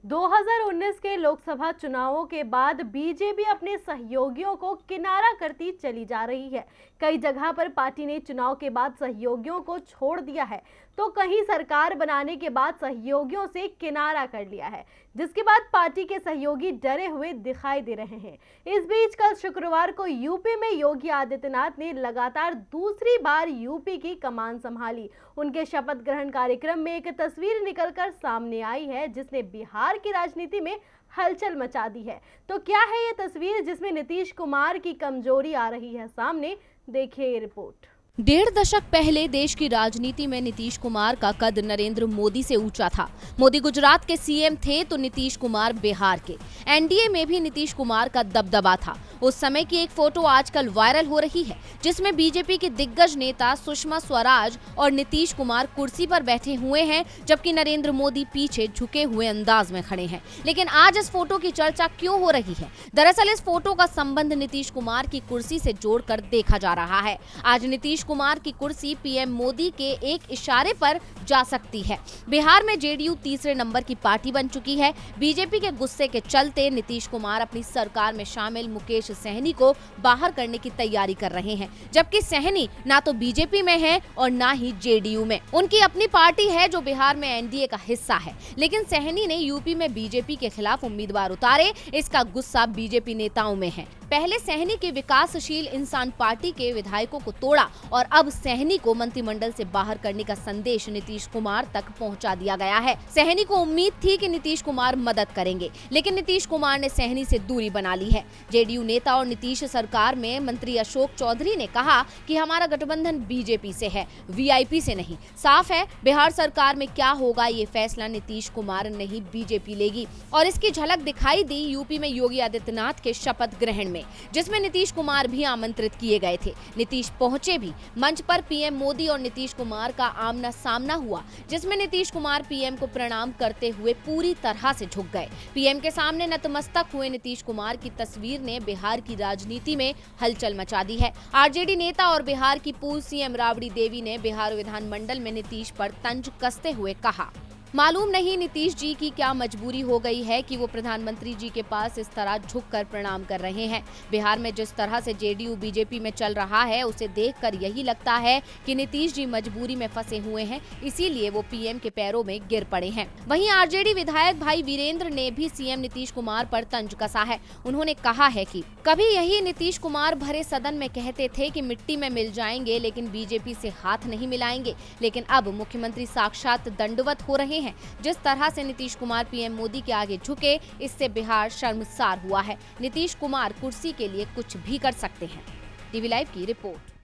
2019 के लोकसभा चुनावों के बाद बीजेपी अपने सहयोगियों को किनारा करती चली जा रही है। कई जगह पर पार्टी ने चुनाव के बाद सहयोगियों को छोड़ दिया है, तो कहीं सरकार बनाने के बाद सहयोगियों से किनारा कर लिया है, जिसके बाद पार्टी के सहयोगी डरे हुए दिखाई दे रहे हैं। इस बीच कल शुक्रवार को यूपी में योगी आदित्यनाथ ने लगातार दूसरी बार यूपी की कमान संभाली। उनके शपथ ग्रहण कार्यक्रम में एक तस्वीर निकलकर सामने आई है, जिसने बिहार की राजनीति में हलचल मचा दी है। तो क्या है ये तस्वीर जिसमें नीतीश कुमार की कमजोरी आ रही है सामने? देखिए ये रिपोर्ट। 1.5 दशक पहले देश की राजनीति में नीतीश कुमार का कद नरेंद्र मोदी से ऊंचा था। मोदी गुजरात के सीएम थे तो नीतीश कुमार बिहार के। एनडीए में भी नीतीश कुमार का दबदबा था। उस समय की एक फोटो आजकल वायरल हो रही है, जिसमें बीजेपी के दिग्गज नेता सुषमा स्वराज और नीतीश कुमार कुर्सी पर बैठे हुए हैं, जबकि नरेंद्र मोदी पीछे झुके हुए अंदाज में खड़े हैं। लेकिन आज इस फोटो की चर्चा क्यों हो रही है? दरअसल इस फोटो का संबंध नीतीश कुमार की कुर्सी से जोड़कर देखा जा रहा है। आज नीतीश कुमार की कुर्सी पीएम मोदी के एक इशारे पर जा सकती है। बिहार में जेडीयू तीसरे नंबर की पार्टी बन चुकी है। बीजेपी के गुस्से के चलते नीतीश कुमार अपनी सरकार में शामिल मुकेश सहनी को बाहर करने की तैयारी कर रहे हैं, जबकि सहनी ना तो बीजेपी में है और ना ही जेडीयू में। उनकी अपनी पार्टी है जो बिहार में एनडीए का हिस्सा है, लेकिन सहनी ने यूपी में बीजेपी के खिलाफ उम्मीदवार उतारे। इसका गुस्सा बीजेपी नेताओं में है। पहले सहनी की विकासशील इंसान पार्टी के विधायकों को तोड़ा और अब सहनी को मंत्रिमंडल से बाहर करने का संदेश नीतीश कुमार तक पहुंचा दिया गया है। सहनी को उम्मीद थी कि नीतीश कुमार मदद करेंगे, लेकिन नीतीश कुमार ने सहनी से दूरी बना ली है। जेडीयू नेता और नीतीश सरकार में मंत्री अशोक चौधरी ने कहा कि हमारा गठबंधन बीजेपी से है, वीआईपी से नहीं। साफ है, बिहार सरकार में क्या होगा ये फैसला नीतीश कुमार नहीं बीजेपी लेगी। और इसकी झलक दिखाई दी यूपी में योगी आदित्यनाथ के शपथ ग्रहण में, जिसमें नीतीश कुमार भी आमंत्रित किए गए थे। नीतीश पहुंचे भी। मंच पर पीएम मोदी और नीतीश कुमार का आमना सामना हुआ, जिसमें नीतीश कुमार पीएम को प्रणाम करते हुए पूरी तरह से झुक गए। पीएम के सामने नतमस्तक हुए नीतीश कुमार की तस्वीर ने बिहार की राजनीति में हलचल मचा दी है। आरजेडी नेता और बिहार की पूर्व सीएम राबड़ी देवी ने बिहार विधानमंडल में नीतीश पर तंज कसते हुए कहा, मालूम नहीं नीतीश जी की क्या मजबूरी हो गई है कि वो प्रधानमंत्री जी के पास इस तरह झुककर प्रणाम कर रहे हैं। बिहार में जिस तरह से जेडीयू बीजेपी में चल रहा है, उसे देखकर यही लगता है कि नीतीश जी मजबूरी में फंसे हुए हैं, इसीलिए वो पीएम के पैरों में गिर पड़े हैं। वहीं आरजेडी विधायक भाई वीरेंद्र ने भी सीएम नीतीश कुमार पर तंज कसा है। उन्होंने कहा है कि कभी यही नीतीश कुमार भरे सदन में कहते थे कि मिट्टी में मिल जाएंगे लेकिन बीजेपी से हाथ नहीं मिलाएंगे, लेकिन अब मुख्यमंत्री साक्षात दंडवत हो रहे हैं। जिस तरह से नीतीश कुमार पीएम मोदी के आगे झुके, इससे बिहार शर्मसार हुआ है। नीतीश कुमार कुर्सी के लिए कुछ भी कर सकते हैं। टीवी लाइव की रिपोर्ट।